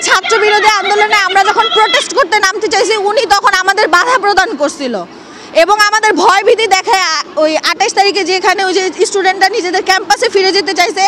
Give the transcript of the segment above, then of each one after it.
ছাত্র বিরোধী আন্দোলনে আমরা যখন প্রোটেস্ট করতে নামতে চাইছি উনি তখন আমাদের বাধা প্রদান করছিল এবং আমাদের ভয় ভীতি দেখায় ওই 28 তারিখে যেখানে ওই যে স্টুডেন্টরা নিজেদের ক্যাম্পাসে ফিরে যেতে চাইছে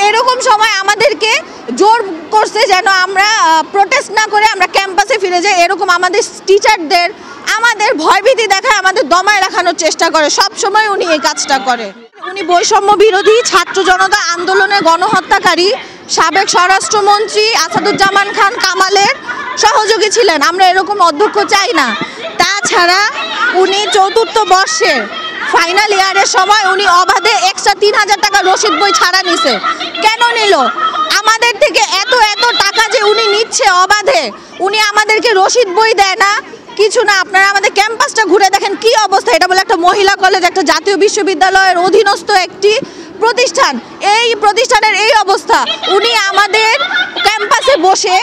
এরকম সময় আমাদেরকে জোর করছে যেন আমরা প্রোটেস্ট না করে আমরা ক্যাম্পাসে ফিরে যাই। এরকম আমাদের টিচারদের আমাদের ভয়ভীতি দেখায় আমাদের দমায় রাখানোর চেষ্টা করে, সব সময় উনি এই কাজটা করে। উনি বৈষম্য বিরোধী ছাত্র জনতা আন্দোলনের গণহত্যাকারী সাবেক স্বরাষ্ট্রমন্ত্রী আসাদুজ্জামান খান কামালের সহযোগী ছিলেন। আমরা এরকম অধ্যক্ষ চাই না। তাছাড়া উনি চতুর্থ বর্ষের ফাইনাল ইয়ারের সময় উনি অবাধে এক্সট্রা 3000 টাকা রসিদ বই ছাড়া নিছে। কেন নিল? আমাদের থেকে এত টাকা যে উনি নিচ্ছে অবাধে, উনি আমাদেরকে রসিদ বই দেয় না, কিছু না। আপনারা আমাদের ক্যাম্পাসটা ঘুরে দেখেন কি অবস্থা। এটা বলে একটা মহিলা কলেজ, একটা জাতীয় বিশ্ববিদ্যালয়ের অধীনস্থ একটি প্রতিষ্ঠান, এই প্রতিষ্ঠানের এই অবস্থা। উনি আমাদের ক্যাম্পাসে বসে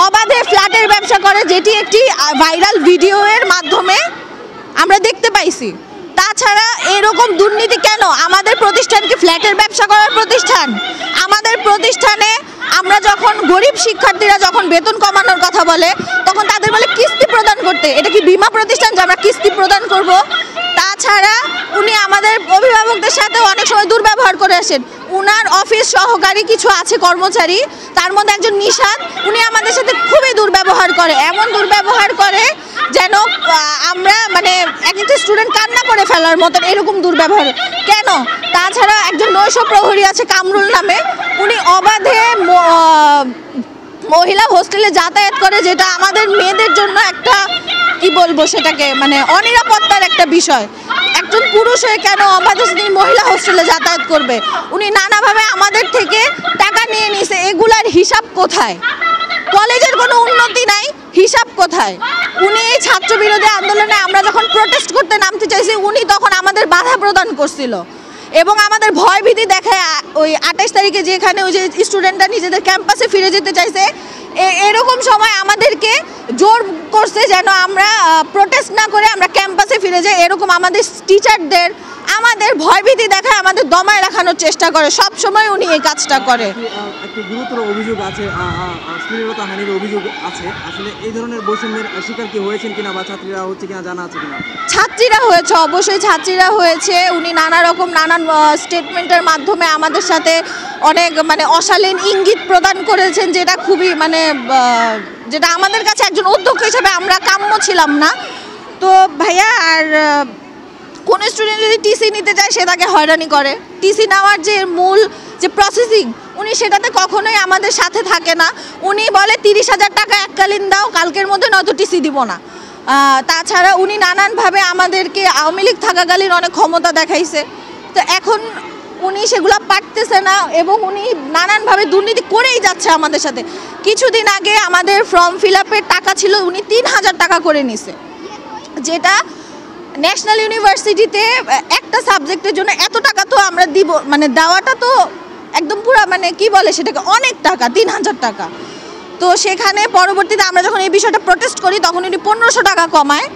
অবাধে ফ্ল্যাটের ব্যবসা করে, যেটি একটি ভাইরাল ভিডিওর মাধ্যমে আমরা দেখতে পাইছি। তাছাড়া এরকম দুর্নীতি কেন? আমাদের প্রতিষ্ঠান কি ফ্ল্যাটের ব্যবসা করার প্রতিষ্ঠান? আমাদের প্রতিষ্ঠানে আমরা যখন গরিব শিক্ষার্থীরা যখন বেতন কমানোর কথা বলে তখন তাদের বলে কিস্তি প্রদান করতে। এটা কি বীমা প্রতিষ্ঠান যে আমরা কিস্তি প্রদান করব? তাছাড়া উনি আমাদের অভিভাবকদের সাথে অনেক সময় দুর্ব্যবহার করে আসেন। উনার অফিস সহকারী কিছু আছে কর্মচারী, তার মধ্যে একজন নিশাদ, উনি আমাদের সাথে খুবই দুর্ব্যবহার করে। এমন দুর্ব্যবহার করে যেন আমরা মানে একটা স্টুডেন্ট কান্না করে ফেলার মতন, এরকম দুর্ব্যবহার কেন? তাছাড়া একজন নৈশ প্রহরী আছে কামরুল নামে, উনি অবাধে মহিলা হোস্টেলে যাতায়াত করে, যেটা আমাদের মেয়েদের জন্য একটা কি বলবো সেটাকে মানে অনিরাপত্তার একটা বিষয়। একজন পুরুষ হয়ে কেন অবাধে তিনি মহিলা হোস্টেলে যাতায়াত করবে? উনি নানাভাবে আমাদের থেকে টাকা নিয়ে নিছে। এগুলার হিসাব কোথায়? কলেজের কোনো উন্নতি নাই, হিসাব কোথায়? উনি এই ছাত্র বিরোধী আন্দোলনে আমরা যখন প্রোটেস্ট করতে নামতে চাইছি উনি তখন আমাদের বাধা প্রদান করছিল এবং আমাদের ভয় ভীতি দেখায় ওই 28 তারিখে যেখানে ওই যে স্টুডেন্টরা নিজেদের ক্যাম্পাসে ফিরে যেতে চাইছে এরকম সময় আমাদেরকে জোর করছে যেন আমরা প্রোটেস্ট না করে আমরা ক্যাম্পাসে ফিরে যাই। এরকম আমাদের টিচারদের আমাদের ভয়ভীতি দেখায় আমাদের দমায় রাখানোর চেষ্টা করে, সব সময় উনি এই কাজটা করে। একটি গুরুতর অভিযোগ আছে, শ্লীলতাহানির অভিযোগ আছে। আসলে এই ধরনের বৈষম্যের শিকার কি হয়েছেন কিনা বা ছাত্রীরা হচ্ছে কিনা জানা আছে কিনা? ছাত্রীরা হয়েছে, অবশ্যই ছাত্রীরা হয়েছে। উনি নানান স্টেটমেন্টের মাধ্যমে আমাদের সাথে অনেক মানে অশালীন ইঙ্গিত প্রদান করেছেন, যেটা খুবই মানে যেটা আমাদের কাছে একজন অধ্যক্ষ হিসেবে আমরা কাম্য ছিলাম না। তো ভাইয়া, আর কোন স্টুডেন্ট যদি টিসি নিতে চায় সে তাকে হয়রানি করে। টিসি নেওয়ার যে মূল যে প্রসেসিং উনি সেটাতে কখনোই আমাদের সাথে থাকে না। উনি বলে 30,000 টাকা এককালীন দাও, কালকের মধ্যে নয়তো টিসি দিব না। তাছাড়া উনি নানানভাবে আমাদেরকে আওয়ামী লীগ থাকাকালীন অনেক ক্ষমতা দেখাইছে। তো এখন উনি সেগুলো পারতেছে না এবং উনি নানানভাবে দুর্নীতি করেই যাচ্ছে আমাদের সাথে। কিছুদিন আগে আমাদের ফর্ম ফিল আপের টাকা ছিল উনি 3000 টাকা করে নিছে, যেটা ন্যাশনাল ইউনিভার্সিটিতে একটা সাবজেক্টের জন্য এত টাকা তো আমরা দিব মানে দেওয়াটা তো একদম পুরো মানে কি বলে সেটাকে অনেক টাকা, 3000 টাকা। তো সেখানে পরবর্তীতে আমরা যখন এই বিষয়টা প্রোটেস্ট করি তখন উনি 1500 টাকা কমায়।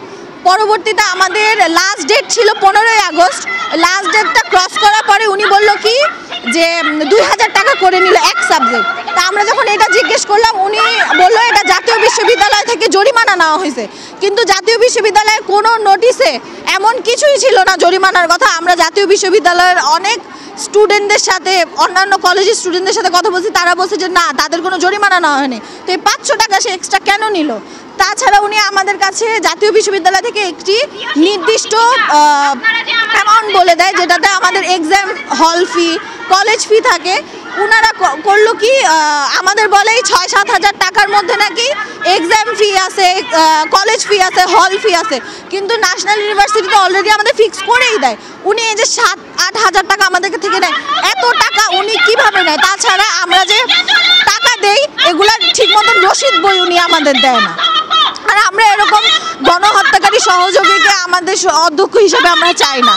পরবর্তীতে আমাদের লাস্ট ডেট ছিল 15ই আগস্ট। লাস্ট ডেটটা ক্রস করার পরে উনি বলল কি যে 2000 টাকা করে নিল এক সাবজেক্ট। তা আমরা যখন এটা জিজ্ঞেস করলাম উনি বললো এটা জাতীয় বিশ্ববিদ্যালয় থেকে জরিমানা নেওয়া হয়েছে, কিন্তু জাতীয় বিশ্ববিদ্যালয়ের কোনো নোটিশে এমন কিছুই ছিল না জরিমানার কথা। আমরা জাতীয় বিশ্ববিদ্যালয়ের অনেক স্টুডেন্টদের সাথে অন্যান্য কলেজের স্টুডেন্টদের সাথে কথা বলছি, তারা বলছে যে না তাদের কোনো জরিমানা নেওয়া হয়নি। তো এই 500 টাকা সে এক্সট্রা কেন নিল? তাছাড়া উনি আমাদের কাছে জাতীয় বিশ্ববিদ্যালয় থেকে একটি নির্দিষ্ট অ্যামাউন্ট বলে দেয়, যেটাতে আমাদের এক্সাম হল ফি কলেজ ফি থাকে। ওনারা করলো কি আমাদের বলে 6-7 হাজার টাকার মধ্যে নাকি এক্সাম ফি আছে, কলেজ ফি আছে, হল ফি আছে, কিন্তু ন্যাশনাল ইউনিভার্সিটিতে অলরেডি আমাদের ফিক্স করেই দেয়। উনি এই যে 7-8 হাজার টাকা আমাদের থেকে নেয়, এত টাকা উনি কিভাবে নেয়? তাছাড়া আমরা যে টাকা দেই এগুলার ঠিক মতন রসিদ বই উনি আমাদের দেয় না। আর আমরা এরকম গণহত্যাকারী সহযোগীকে আমাদের অধ্যক্ষ হিসেবে আমরা চাই না।